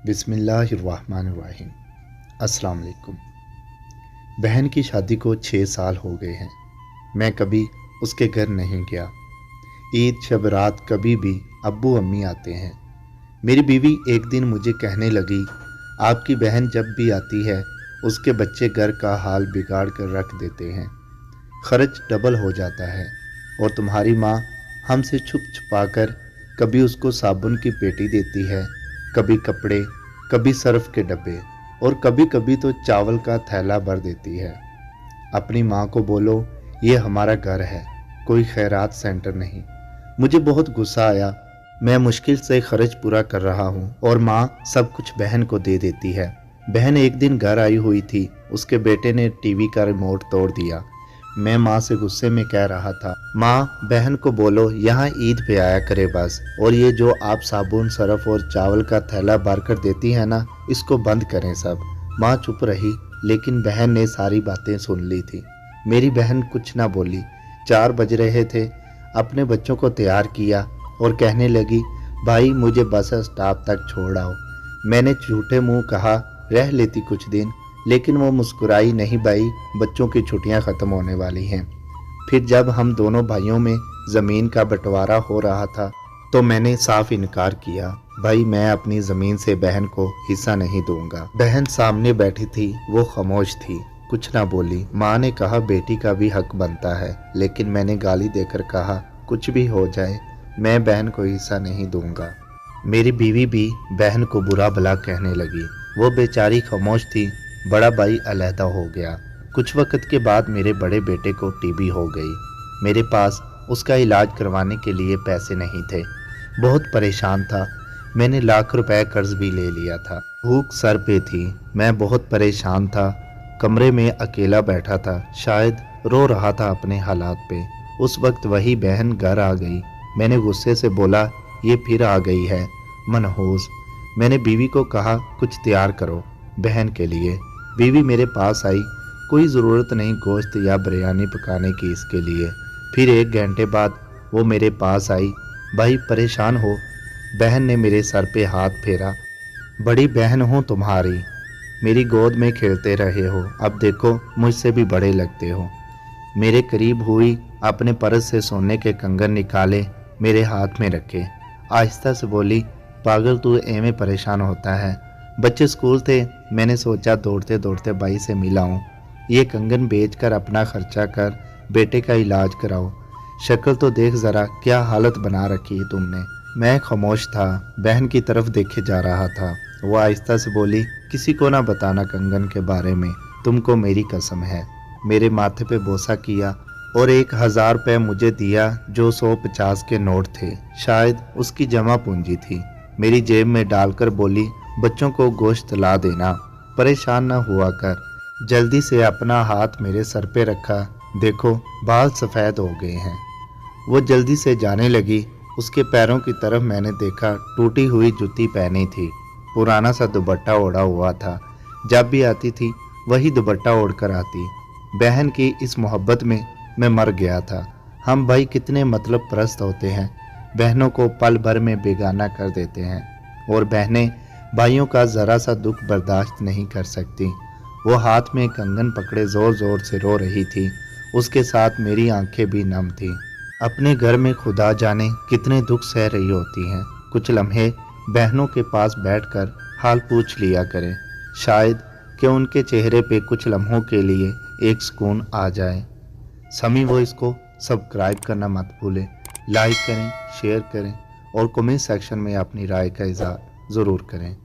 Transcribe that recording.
बिस्मिल्लाहिर्रहमानिर्रहीम। अस्सलाम वालेकुम। बहन की शादी को 6 साल हो गए हैं। मैं कभी उसके घर नहीं गया। ईद शब रात कभी भी अब्बू अम्मी आते हैं। मेरी बीवी एक दिन मुझे कहने लगी, आपकी बहन जब भी आती है उसके बच्चे घर का हाल बिगाड़ कर रख देते हैं, खर्च डबल हो जाता है। और तुम्हारी माँ हमसे छुप छुपा कर कभी उसको साबुन की पेटी देती है, कभी कपड़े, कभी सर्फ के डब्बे और कभी कभी तो चावल का थैला भर देती है। अपनी माँ को बोलो ये हमारा घर है, कोई खैरात सेंटर नहीं। मुझे बहुत गुस्सा आया। मैं मुश्किल से खर्च पूरा कर रहा हूँ और माँ सब कुछ बहन को दे देती है। बहन एक दिन घर आई हुई थी, उसके बेटे ने टीवी का रिमोट तोड़ दिया। मैं माँ से गुस्से में कह रहा था, माँ बहन को बोलो यहाँ ईद पे आया करे बस, और ये जो आप साबुन सरफ और चावल का थैला भर कर देती है ना, इसको बंद करें सब। माँ चुप रही, लेकिन बहन ने सारी बातें सुन ली थी। मेरी बहन कुछ ना बोली। 4 बज रहे थे। अपने बच्चों को तैयार किया और कहने लगी, भाई मुझे बस स्टॉप तक छोड़ आओ। मैंने झूठे मुंह कहा, रह लेती कुछ दिन, लेकिन वो मुस्कुराई, नहीं भाई, बच्चों की छुट्टियां ख़त्म होने वाली हैं। फिर जब हम दोनों भाइयों में ज़मीन का बंटवारा हो रहा था तो मैंने साफ इनकार किया, भाई मैं अपनी ज़मीन से बहन को हिस्सा नहीं दूंगा। बहन सामने बैठी थी, वो खामोश थी, कुछ ना बोली। माँ ने कहा बेटी का भी हक बनता है, लेकिन मैंने गाली देकर कहा, कुछ भी हो जाए मैं बहन को हिस्सा नहीं दूंगा। मेरी बीवी भी बहन को बुरा भला कहने लगी। वो बेचारी खामोश थी। बड़ा भाई अलहदा हो गया। कुछ वक्त के बाद मेरे बड़े बेटे को टीबी हो गई। मेरे पास उसका इलाज करवाने के लिए पैसे नहीं थे। बहुत परेशान था। मैंने लाख रुपए कर्ज भी ले लिया था। भूख सर पे थी। मैं बहुत परेशान था। कमरे में अकेला बैठा था, शायद रो रहा था अपने हालात पे। उस वक्त वही बहन घर आ गई। मैंने गुस्से से बोला, ये फिर आ गई है मनहूस। मैंने बीवी को कहा, कुछ तैयार करो बहन के लिए। बीवी मेरे पास आई, कोई ज़रूरत नहीं गोश्त या बिरयानी पकाने की इसके लिए। फिर 1 घंटे बाद वो मेरे पास आई, भाई परेशान हो? बहन ने मेरे सर पे हाथ फेरा, बड़ी बहन हूँ तुम्हारी, मेरी गोद में खेलते रहे हो, अब देखो मुझसे भी बड़े लगते हो। मेरे करीब हुई, अपने पर्स से सोने के कंगन निकाले, मेरे हाथ में रखे, आहिस्ता से बोली, पागल तू एवं परेशान होता है? बच्चे स्कूल थे, मैंने सोचा दौड़ते दौड़ते भाई से मिलाऊं। ये कंगन बेचकर अपना खर्चा कर बेटे का इलाज कराओ। शक्ल तो देख ज़रा, क्या हालत बना रखी है तुमने। मैं खामोश था, बहन की तरफ देखे जा रहा था। वो आहिस्ता से बोली, किसी को ना बताना कंगन के बारे में, तुमको मेरी कसम है। मेरे माथे पे बोसा किया और 1000 रुपये मुझे दिया, जो 150 के नोट थे, शायद उसकी जमा पूंजी थी। मेरी जेब में डालकर बोली, बच्चों को गोश्त ला देना, परेशान न हुआ कर। जल्दी से अपना हाथ मेरे सर पे रखा, देखो बाल सफ़ेद हो गए हैं। वो जल्दी से जाने लगी। उसके पैरों की तरफ मैंने देखा, टूटी हुई जूती पहनी थी, पुराना सा दुपट्टा ओढ़ा हुआ था। जब भी आती थी वही दुपट्टा ओढ़ कर आती। बहन की इस मोहब्बत में मैं मर गया था। हम भाई कितने मतलब परस्त होते हैं, बहनों को पल भर में बेगाना कर देते हैं, और बहनें भाइयों का ज़रा सा दुख बर्दाश्त नहीं कर सकती। वो हाथ में कंगन पकड़े ज़ोर ज़ोर से रो रही थी। उसके साथ मेरी आंखें भी नम थीं। अपने घर में खुदा जाने कितने दुख सह रही होती हैं। कुछ लम्हे बहनों के पास बैठकर हाल पूछ लिया करें, शायद कि उनके चेहरे पे कुछ लम्हों के लिए एक सुकून आ जाए। समी वो इसको सब्सक्राइब करना मत भूलें, लाइक करें, शेयर करें और कमेंट सेक्शन में अपनी राय का इज़हार ज़रूर करें।